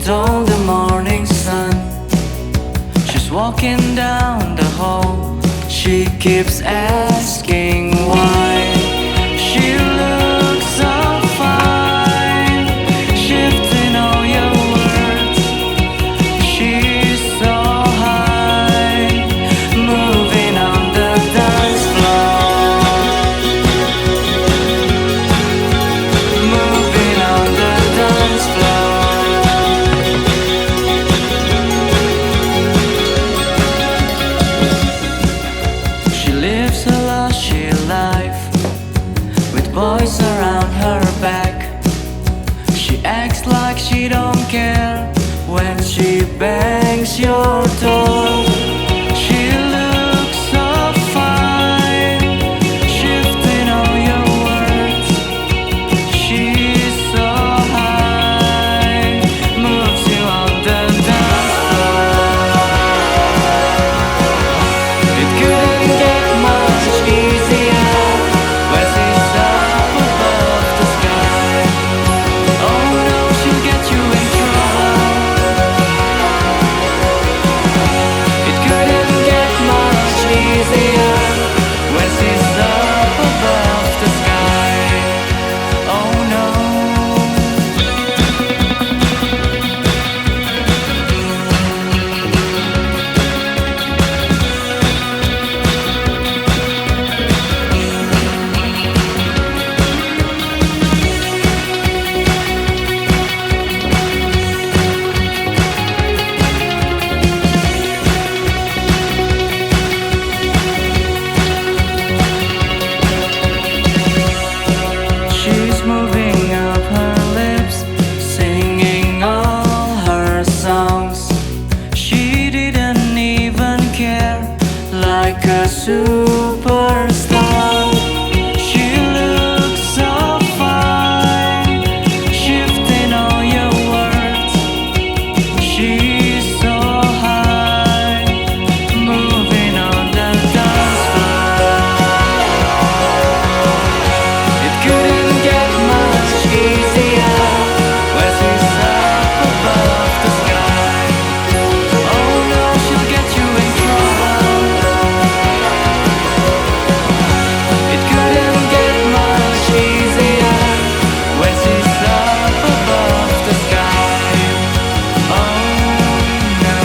on the morning sun. She's walking down the hall. She keeps asking why. She looks so fine, shifting all your words. She's so high, moving on the dance floor, moving on the dance floor. She lives a lushy life with boys around her back. She acts like she don't care when she bangs your door. She looks so fine, shifting all your words. She's so high, moves you on the dance floor. It couldn't get much easier when she's up above the sky. Oh no, she'll get you in trouble. It couldn't get much easier when she's up above the sky. Oh no. She's moving up her lips, singing all her songs. She didn't even care, like a superstar. She looks so fine, shifting all your words. She's so high, moving on the dance floor. It couldn't get much easier when she's up above the sky. Oh no, she'll get you in trouble. It couldn't get much easier when she's up above the sky. Oh no.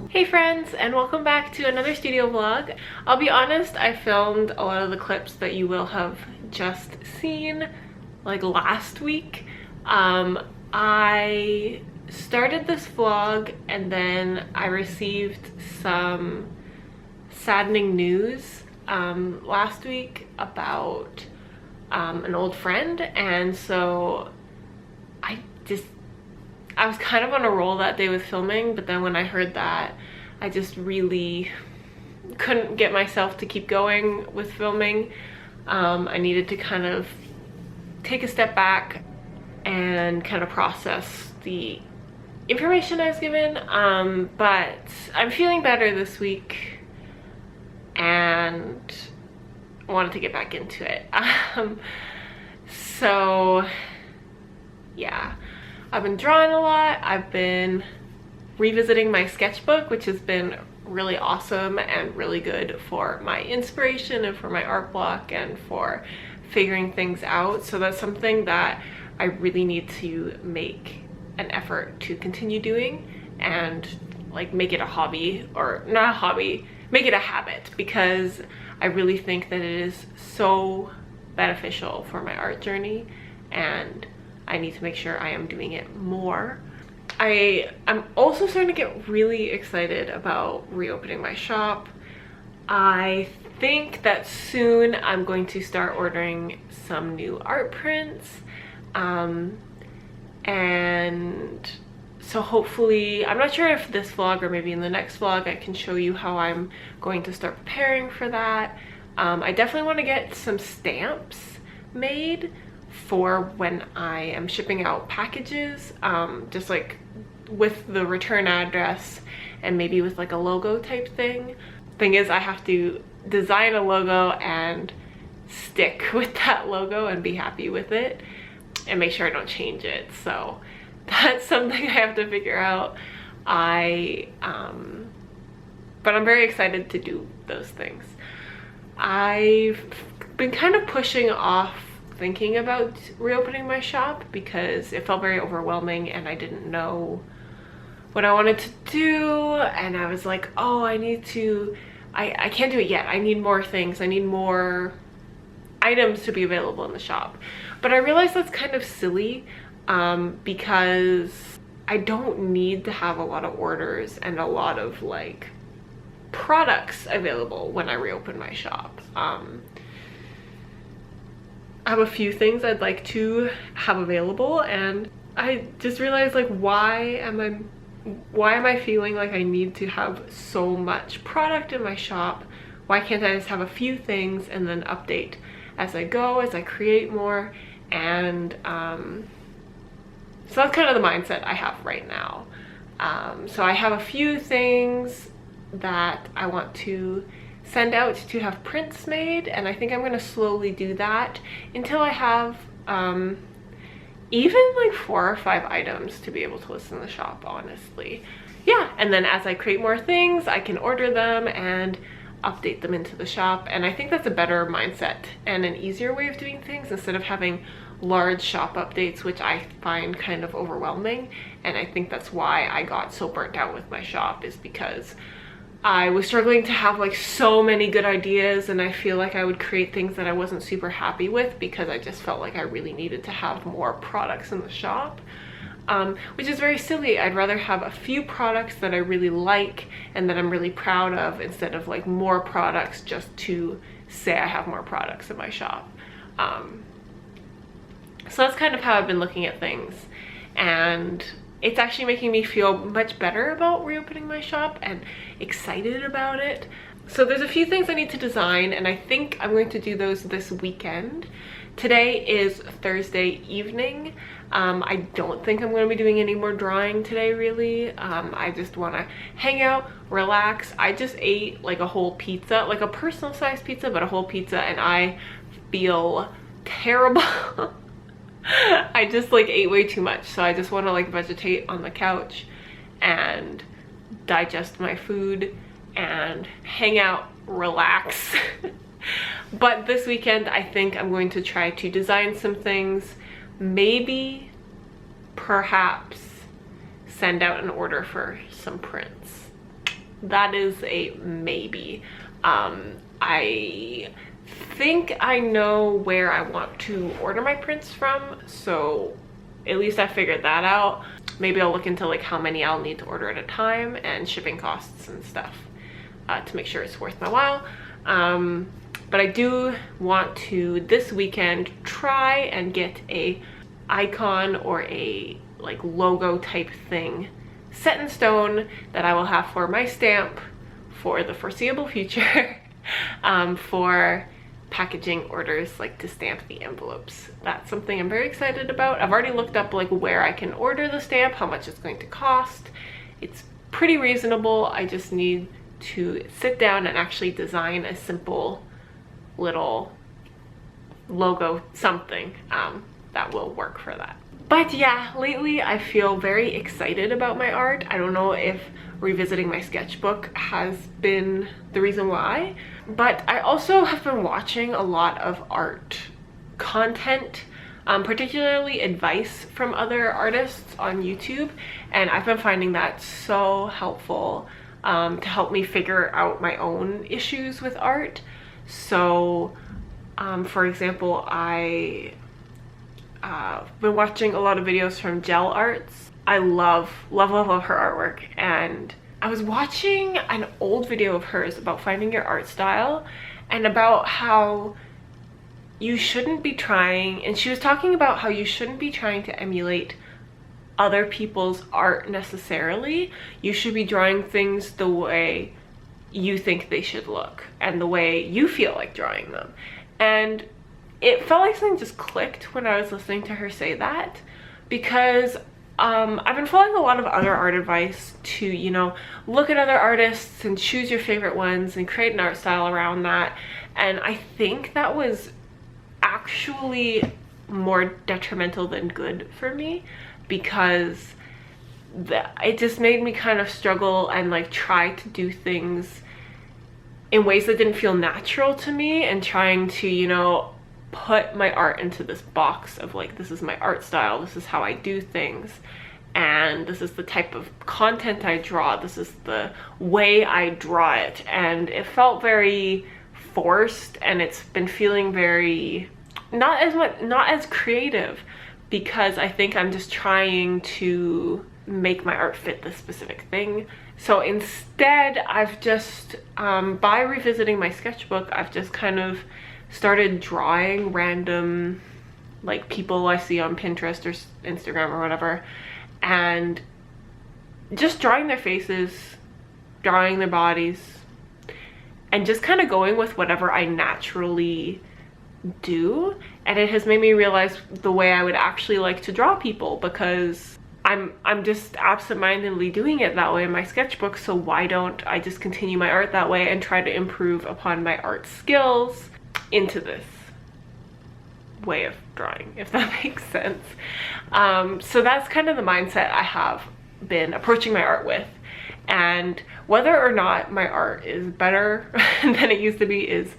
Hey friends, and welcome back to another studio vlog. I'll be honest, I filmed a lot of the clips that you will have just seen like last week. I started this vlog and then I received some saddening news last week about an old friend, and so I was kind of on a roll that day with filming, but then when I heard that, I just really couldn't get myself to keep going with filming. I needed to kind of take a step back and kind of process the information I was given, but I'm feeling better this week and wanted to get back into it. So yeah, I've been drawing a lot. I've been revisiting my sketchbook, which has been really awesome and really good for my inspiration and for my art block and for figuring things out. So that's something that I really need to make an effort to continue doing and like make it a hobby, or not a hobby, make it a habit, because I really think that it is so beneficial for my art journey and I need to make sure I am doing it more. I'm also starting to get really excited about reopening my shop. I think that soon I'm going to start ordering some new art prints. And so hopefully, I'm not sure if this vlog or maybe in the next vlog I can show you how I'm going to start preparing for that. I definitely want to get some stamps made for when I am shipping out packages, just like with the return address and maybe with like a logo type thing. Thing is, I have to design a logo and stick with that logo and be happy with it and make sure I don't change it. So that's something I have to figure out. But I'm very excited to do those things. I've been kind of pushing off thinking about reopening my shop because it felt very overwhelming and I didn't know what I wanted to do, and I was like, oh, I can't do it yet. I need more things. I need more items to be available in the shop. But I realized that's kind of silly, because I don't need to have a lot of orders and a lot of like products available when I reopen my shop. I have a few things I'd like to have available, and I just realized, like, why am I feeling like I need to have so much product in my shop? Why can't I just have a few things and then update as I go, as I create more? And so that's kind of the mindset I have right now. So I have a few things that I want to send out to have prints made, and I think I'm going to slowly do that until I have even like 4 or 5 items to be able to list in the shop, honestly. Yeah, and then as I create more things, I can order them and update them into the shop, and I think that's a better mindset and an easier way of doing things instead of having large shop updates, which I find kind of overwhelming. And I think that's why I got so burnt out with my shop, is because I was struggling to have like so many good ideas, and I feel like I would create things that I wasn't super happy with because I just felt like I really needed to have more products in the shop, which is very silly. I'd rather have a few products that I really like and that I'm really proud of instead of like more products just to say I have more products in my shop. So that's kind of how I've been looking at things, and it's actually making me feel much better about reopening my shop and excited about it. So there's a few things I need to design, and I think I'm going to do those this weekend. Today is Thursday evening. I don't think I'm going to be doing any more drawing today, really. I just want to hang out, relax. I just ate like a whole pizza, like a personal size pizza, but a whole pizza, and I feel terrible. I just like ate way too much, so I just want to like vegetate on the couch and digest my food and hang out, relax. But this weekend I think I'm going to try to design some things, maybe perhaps send out an order for some prints. That is a maybe. I think I know where I want to order my prints from, so at least I figured that out. Maybe I'll look into like how many I'll need to order at a time and shipping costs and stuff, to make sure it's worth my while. But I do want to this weekend try and get a icon or a like logo type thing set in stone that I will have for my stamp for the foreseeable future, for packaging orders, like to stamp the envelopes. That's something I'm very excited about. I've already looked up like where I can order the stamp, how much it's going to cost. It's pretty reasonable. I just need to sit down and actually design a simple little logo, something that will work for that. But yeah, lately I feel very excited about my art. I don't know if revisiting my sketchbook has been the reason why, but I also have been watching a lot of art content, particularly advice from other artists on YouTube, and I've been finding that so helpful to help me figure out my own issues with art. So for example, I've been watching a lot of videos from Gel Arts. I love her artwork, and I was watching an old video of hers about finding your art style, and about how you shouldn't be trying, and she was talking about how you shouldn't be trying to emulate other people's art necessarily. You should be drawing things the way you think they should look and the way you feel like drawing them. And it felt like something just clicked when I was listening to her say that, because I've been following a lot of other art advice to, you know, look at other artists and choose your favorite ones and create an art style around that. And I think that was actually more detrimental than good for me, because it just made me kind of struggle and like try to do things in ways that didn't feel natural to me, and trying to, you know, put my art into this box of like, this is my art style, this is how I do things, and this is the type of content I draw, this is the way I draw it. And it felt very forced, and it's been feeling very not as creative, because I think I'm just trying to make my art fit this specific thing. So instead, I've just by revisiting my sketchbook, I've just kind of started drawing random like people I see on Pinterest or Instagram or whatever, and just drawing their faces, drawing their bodies, and just kind of going with whatever I naturally do. And it has made me realize the way I would actually like to draw people, because I'm just absentmindedly doing it that way in my sketchbook. So why don't I just continue my art that way and try to improve upon my art skills into this way of drawing, if that makes sense. So that's kind of the mindset I have been approaching my art with. And whether or not my art is better than it used to be is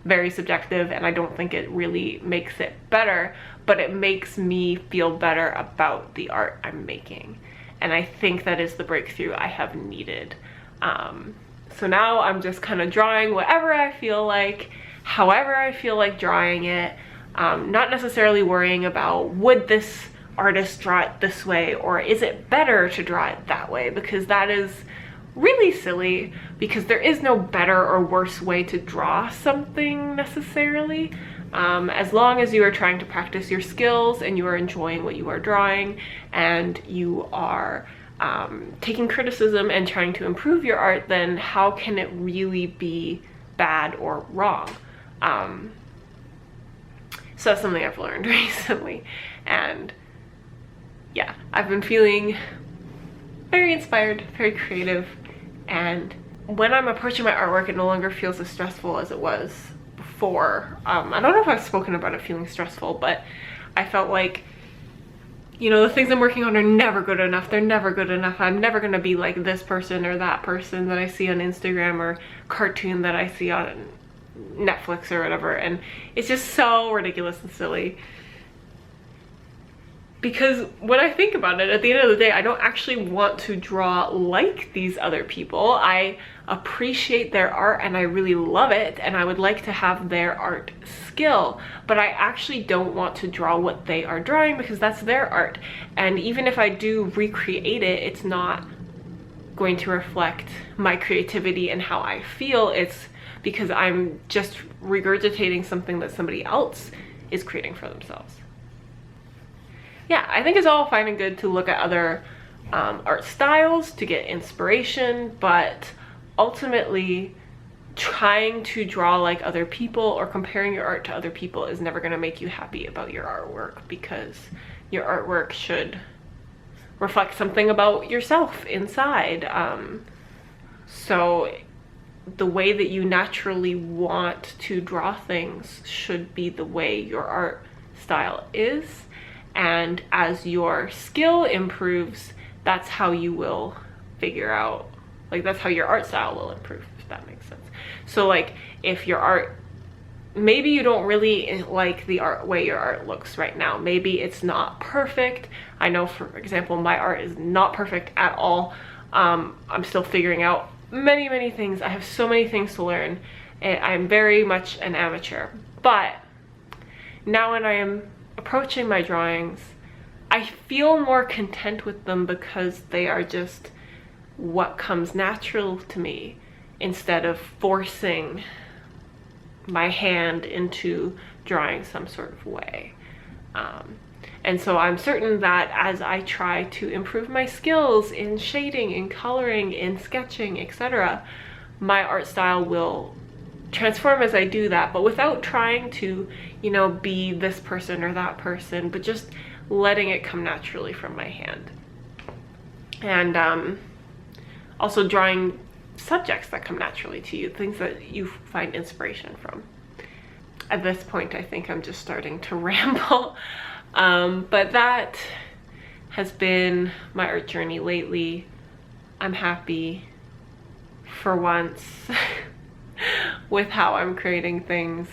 very subjective, and I don't think it really makes it better, but it makes me feel better about the art I'm making. And I think that is the breakthrough I have needed. So now I'm just kind of drawing whatever I feel like, however I feel like drawing it, not necessarily worrying about, would this artist draw it this way, or is it better to draw it that way, because that is really silly, because there is no better or worse way to draw something necessarily. As long as you are trying to practice your skills and you are enjoying what you are drawing, and you are taking criticism and trying to improve your art, then how can it really be bad or wrong? So that's something I've learned recently. And yeah, I've been feeling very inspired, very creative, and when I'm approaching my artwork, it no longer feels as stressful as it was before. I don't know if I've spoken about it feeling stressful, but I felt like, you know, the things I'm working on are never good enough. They're never good enough. I'm never gonna be like this person or that person that I see on Instagram, or cartoon that I see on Netflix or whatever. And it's just so ridiculous and silly, because when I think about it, at the end of the day, I don't actually want to draw like these other people. I appreciate their art and I really love it, and I would like to have their art skill, but I actually don't want to draw what they are drawing, because that's their art. And even if I do recreate it, it's not going to reflect my creativity and how I feel. It's because I'm just regurgitating something that somebody else is creating for themselves. Yeah, I think it's all fine and good to look at other art styles to get inspiration, but ultimately trying to draw like other people or comparing your art to other people is never going to make you happy about your artwork, because your artwork should reflect something about yourself inside. So the way that you naturally want to draw things should be the way your art style is. And as your skill improves, that's how you will figure out, like, that's how your art style will improve, if that makes sense. So like, if your art, maybe you don't really like the way your art looks right now, maybe it's not perfect. I know, for example, my art is not perfect at all. I'm still figuring out many things. I have so many things to learn, and I'm very much an amateur. But now when I am approaching my drawings, I feel more content with them, because they are just what comes natural to me, instead of forcing my hand into drawing some sort of way. And so I'm certain that as I try to improve my skills in shading, in coloring, in sketching, etc., my art style will transform as I do that, but without trying to, you know, be this person or that person, but just letting it come naturally from my hand. And also drawing subjects that come naturally to you, things that you find inspiration from. At this point, I think I'm just starting to ramble. But that has been my art journey lately. I'm happy for once with how I'm creating things,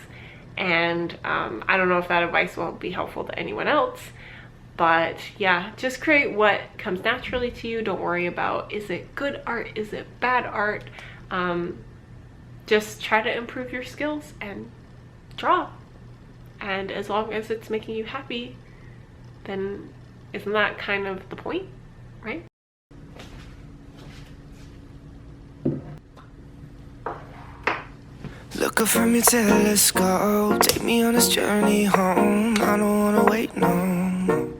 and I don't know if that advice will be helpful to anyone else, but yeah, just create what comes naturally to you. Don't worry about, is it good art, is it bad art? Just try to improve your skills and draw, and as long as it's making you happy, then isn't that kind of the point, right? Look up from your telescope, take me on this journey home. I don't wanna wait no more.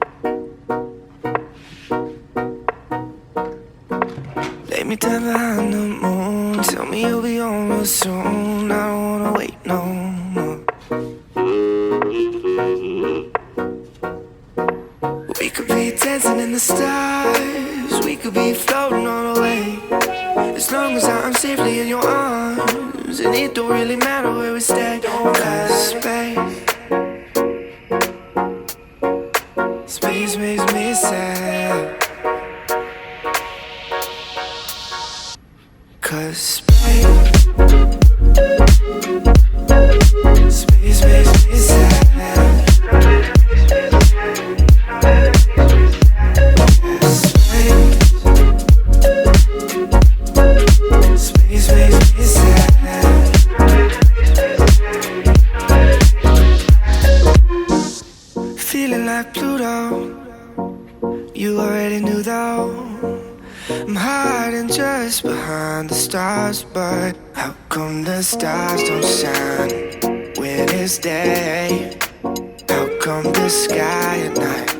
Lay me down behind the moon, tell me you'll be on real soon. I don't wanna wait no more. We could be dancing in the stars, we could be floating on away. As long as I'm safely in your arms, and it don't really matter where we stay. Cause space makes me sad. Cause space makes me sad. Space makes me sad. Feeling like Pluto, you already knew though. I'm hiding just behind the stars, but how come the stars don't shine when it's day? How come the sky at night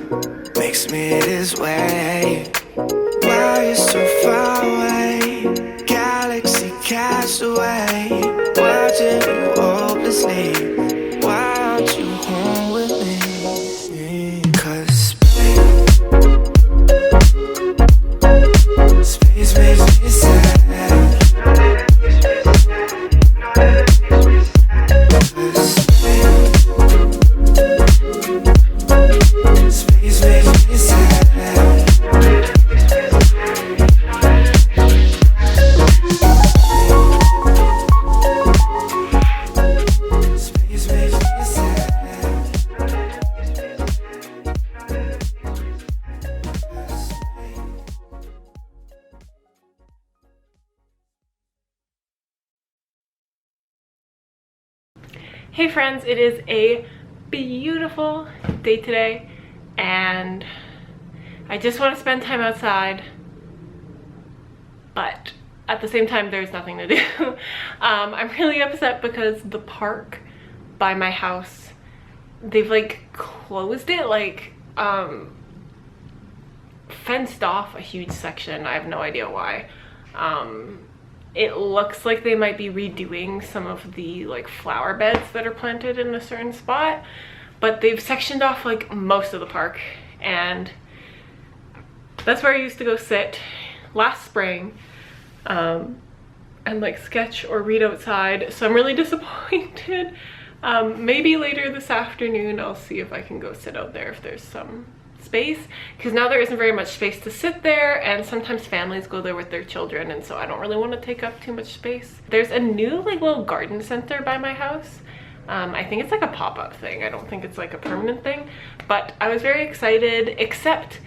makes me this way? Why you so far away? Galaxy cast away, watching you hopelessly. Why aren't you home with me? Cause space makes me sad. Space makes me sad. Space makes me sad. Hey friends, it is a beautiful day today, and I just want to spend time outside, but at the same time there's nothing to do. I'm really upset because the park by my house, they've like closed it, like fenced off a huge section. I have no idea why. It looks like they might be redoing some of the like flower beds that are planted in a certain spot, but they've sectioned off like most of the park, and that's where I used to go sit last spring and like sketch or read outside. So I'm really disappointed. Maybe later this afternoon I'll see if I can go sit out there if there's some space, because now there isn't very much space to sit there, and sometimes families go there with their children, and so I don't really want to take up too much space. There's a new like little garden center by my house. I think it's like a pop-up thing. I don't think it's like a permanent thing, but I was very excited, except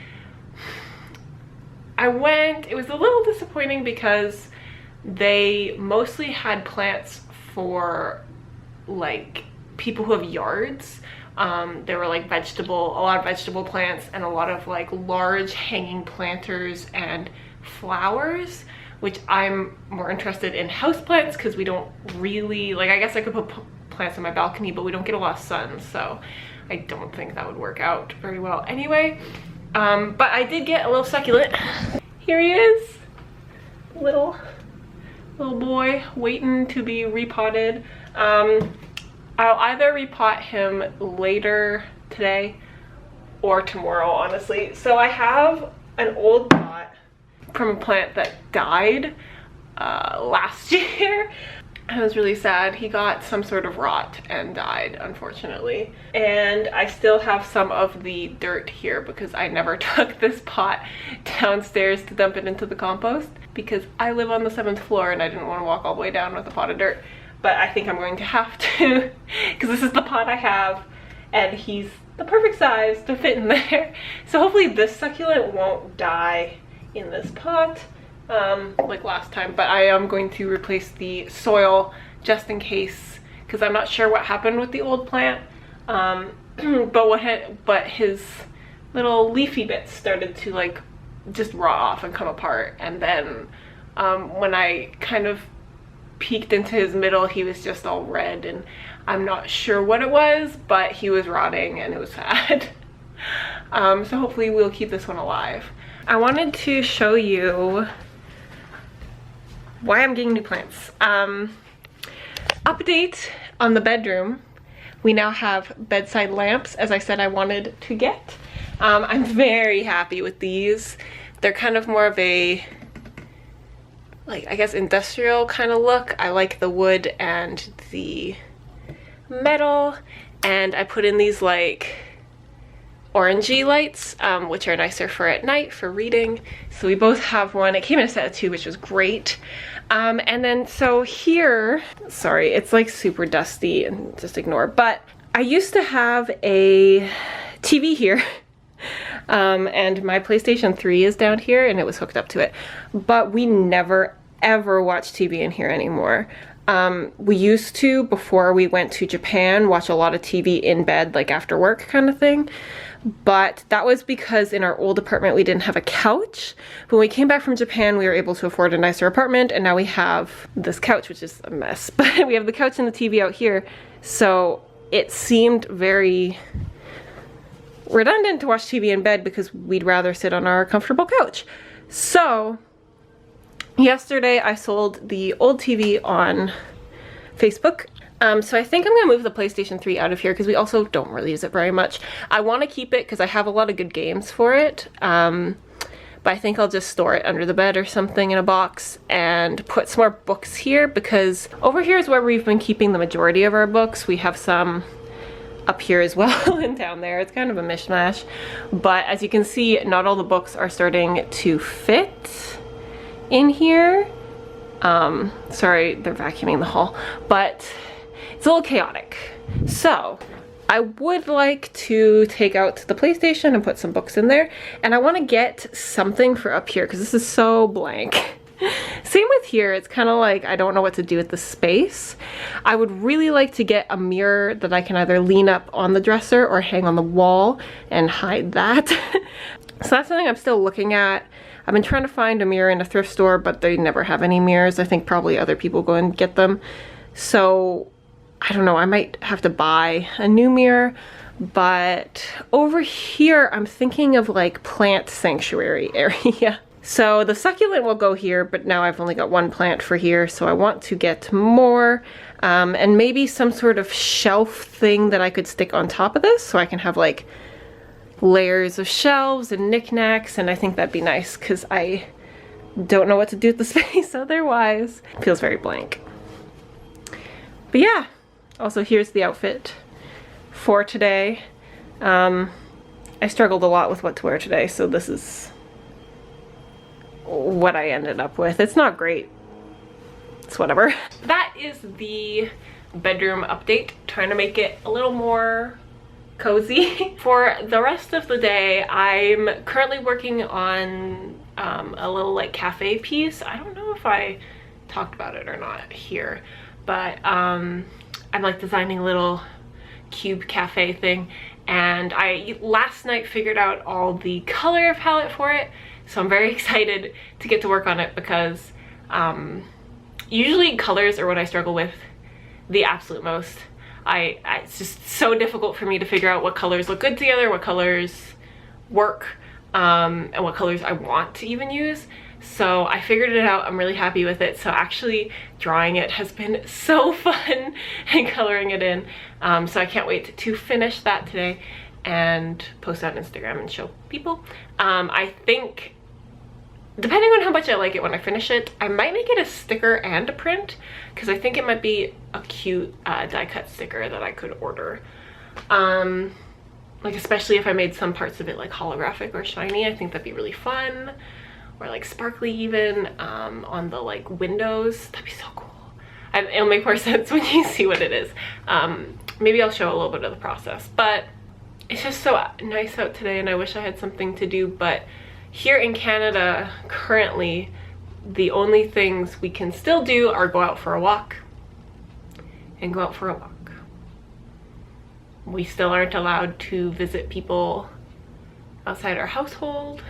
I went, it was a little disappointing because they mostly had plants for like people who have yards. There were like a lot of vegetable plants, and a lot of like large hanging planters and flowers, which I'm more interested in house plants because we don't really, like, I guess I could put plants on my balcony, but we don't get a lot of sun, so I don't think that would work out very well anyway. But I did get a little succulent. Here he is, little boy waiting to be repotted. I'll either repot him later today or tomorrow, honestly. So I have an old pot from a plant that died last year. I was really sad. He got some sort of rot and died, unfortunately. And I still have some of the dirt here because I never took this pot downstairs to dump it into the compost because I live on the 7th floor and I didn't want to walk all the way down with a pot of dirt. But I think I'm going to have to because this is the pot I have and he's the perfect size to fit in there. So hopefully this succulent won't die in this pot like last time, but I am going to replace the soil just in case because I'm not sure what happened with the old plant. But his little leafy bits started to like just rot off and come apart, and then when I kind of peeked into his middle, he was just all red, and I'm not sure what it was, but he was rotting and it was sad. So hopefully we'll keep this one alive. I wanted to show you why I'm getting new plants. Update on the bedroom. We now have bedside lamps, as I said I wanted to get. I'm very happy with these. They're kind of more of a, like, I guess industrial kind of look. I like the wood and the metal, and I put in these like orangey lights, which are nicer for at night for reading. So we both have one. It came in a set of 2, which was great. And then so here, sorry, it's like super dusty and just ignore, but I used to have a TV here. And my PlayStation 3 is down here and it was hooked up to it, but we never ever watch TV in here anymore. We used to, before we went to Japan, watch a lot of TV in bed, like after work kind of thing. But that was because in our old apartment we didn't have a couch. When we came back from Japan, we were able to afford a nicer apartment, and now we have this couch, which is a mess. But we have the couch and the TV out here, so it seemed very redundant to watch TV in bed because we'd rather sit on our comfortable couch. So yesterday I sold the old TV on Facebook. So I think I'm gonna move the PlayStation 3 out of here because we also don't really use it very much. I want to keep it because I have a lot of good games for it. But I think I'll just store it under the bed or something in a box and put some more books here, because over here is where we've been keeping the majority of our books. We have some up here as well and down there. It's kind of a mishmash. But as you can see, not all the books are starting to fit in here. Sorry, they're vacuuming the hall, but it's a little chaotic. So I would like to take out the PlayStation and put some books in there, and I want to get something for up here because this is so blank. Same with here, it's kind of like I don't know what to do with the space. I would really like to get a mirror that I can either lean up on the dresser or hang on the wall and hide that. So that's something I'm still looking at. I've been trying to find a mirror in a thrift store, but they never have any mirrors. I think probably other people go and get them. So I don't know, I might have to buy a new mirror. But over here, I'm thinking of like plant sanctuary area. So the succulent will go here, but now I've only got one plant for here, so I want to get more. And maybe some sort of shelf thing that I could stick on top of this, so I can have like layers of shelves and knickknacks, and I think that'd be nice because I don't know what to do with the space otherwise. It feels very blank. But yeah, also here's the outfit for today. I struggled a lot with what to wear today, so this is what I ended up with. It's not great. It's whatever. That is the bedroom update, trying to make it a little more cozy. For the rest of the day, I'm currently working on a little like cafe piece. I don't know if I talked about it or not here, but I'm like designing a little cube cafe thing, and I last night figured out all the color palette for it, so I'm very excited to get to work on it because usually colors are what I struggle with the absolute most. It's just so difficult for me to figure out what colors look good together, what colors work, and what colors I want to even use. So I figured it out. I'm really happy with it. So actually drawing it has been so fun and coloring it in. So I can't wait to finish that today and post it on Instagram and show people. I think, depending on how much I like it when I finish it, I might make it a sticker and a print, because I think it might be a cute die cut sticker that I could order. Like especially if I made some parts of it like holographic or shiny, I think that'd be really fun. Or like sparkly even on the like windows. That'd be so cool. And it'll make more sense when you see what it is. Maybe I'll show a little bit of the process, but it's just so nice out today and I wish I had something to do. But here in Canada currently, the only things we can still do are go out for a walk and go out for a walk. We still aren't allowed to visit people outside our household.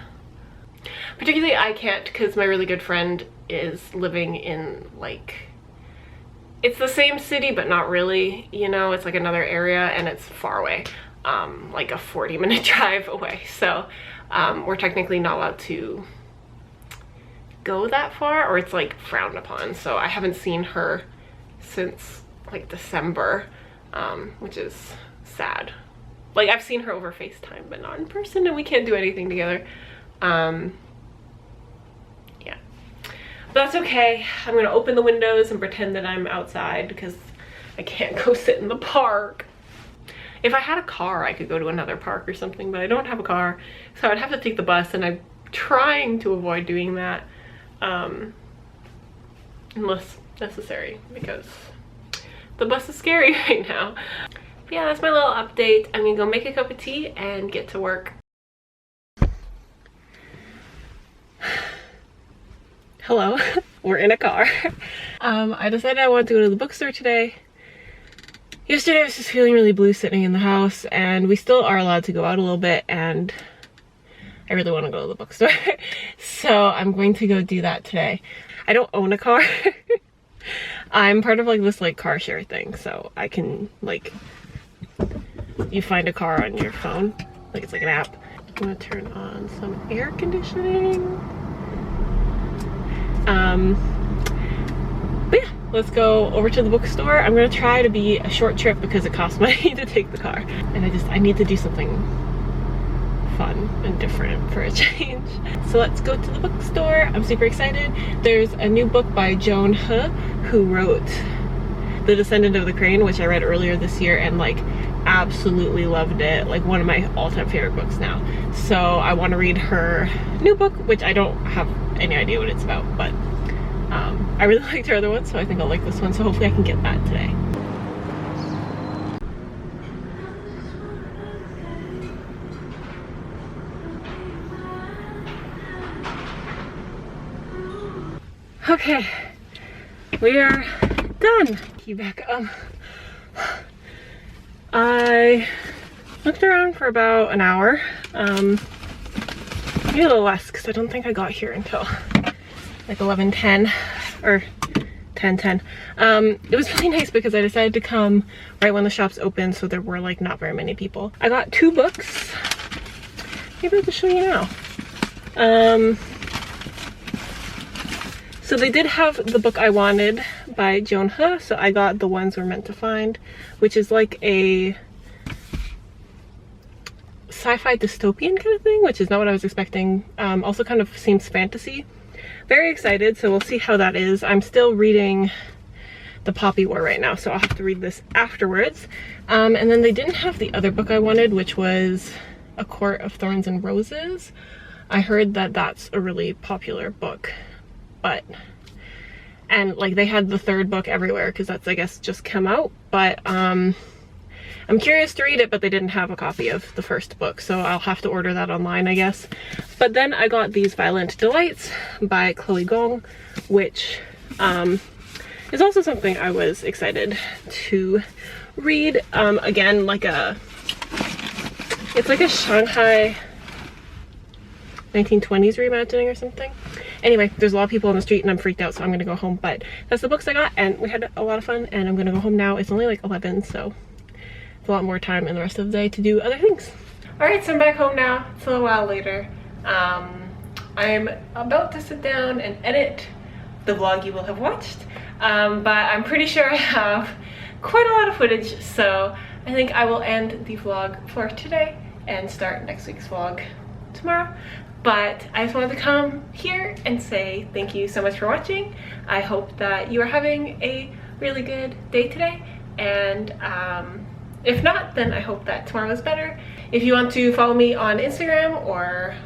Particularly I can't, because my really good friend is living in like, it's the same city but not really, you know, it's like another area and it's far away, like a 40-minute drive away. So we're technically not allowed to go that far, or it's like frowned upon. So I haven't seen her since like December, which is sad. Like I've seen her over FaceTime but not in person, and we can't do anything together. Yeah, but that's okay. I'm gonna open the windows and pretend that I'm outside because I can't go sit in the park. If I had a car, I could go to another park or something, but I don't have a car, so I'd have to take the bus, and I'm trying to avoid doing that unless necessary, because the bus is scary right now. But yeah, that's my little update. I'm gonna go make a cup of tea and get to work. Hello, we're in a car. I decided I wanted to go to the bookstore today. Yesterday I was just feeling really blue sitting in the house, and we still are allowed to go out a little bit, and I really want to go to the bookstore. So I'm going to go do that today. I don't own a car. I'm part of like this like car share thing, so I can like, you find a car on your phone, like it's like an app. I'm gonna turn on some air conditioning. But yeah, let's go over to the bookstore. I'm gonna try to be a short trip because it costs money to take the car, and I need to do something fun and different for a change. So let's go to the bookstore. I'm super excited. There's a new book by Joan He, who wrote The Descendant of the Crane, which I read earlier this year and like absolutely loved it. Like one of my all-time favorite books now. So I want to read her new book, which I don't have any idea what it's about, but I really liked her other one, so I think I'll like this one. So hopefully I can get that today. Okay, we are done. Key back up. I looked around for about an hour. Maybe a little less because I don't think I got here until like 11:10 or 10:10. It was really nice because I decided to come right when the shops opened, so there were like not very many people. I got 2 books. Maybe I'll just show you now. So they did have the book I wanted by Joan He, so I got The Ones We're Meant to Find, which is like a sci-fi dystopian kind of thing, which is not what I was expecting. Also kind of seems fantasy. Very excited, so we'll see how that is. I'm still reading The Poppy War right now, so I'll have to read this afterwards. And then they didn't have the other book I wanted, which was A Court of Thorns and Roses. I heard that that's a really popular book, and like they had the 3rd book everywhere because that's I guess just come out, but I'm curious to read it, but they didn't have a copy of the 1st book, so I'll have to order that online I guess. But then I got these Violent Delights by Chloe Gong, which is also something I was excited to read. Again, like it's like a Shanghai 1920s reimagining or something. Anyway, there's a lot of people on the street and I'm freaked out, so I'm gonna go home. But that's the books I got, and we had a lot of fun, and I'm gonna go home now. It's only like 11, so a lot more time in the rest of the day to do other things. Alright, so I'm back home now. It's a little while later. I'm about to sit down and edit the vlog you will have watched, but I'm pretty sure I have quite a lot of footage, so I think I will end the vlog for today and start next week's vlog tomorrow. But I just wanted to come here and say thank you so much for watching. I hope that you are having a really good day today, and if not, then I hope that tomorrow is better. If you want to follow me on Instagram, or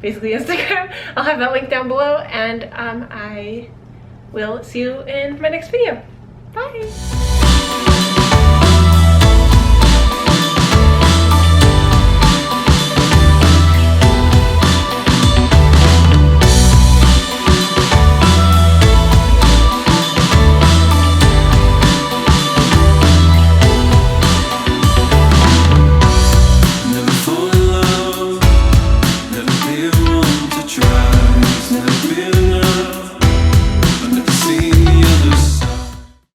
basically Instagram, I'll have that link down below, and I will see you in my next video. Bye!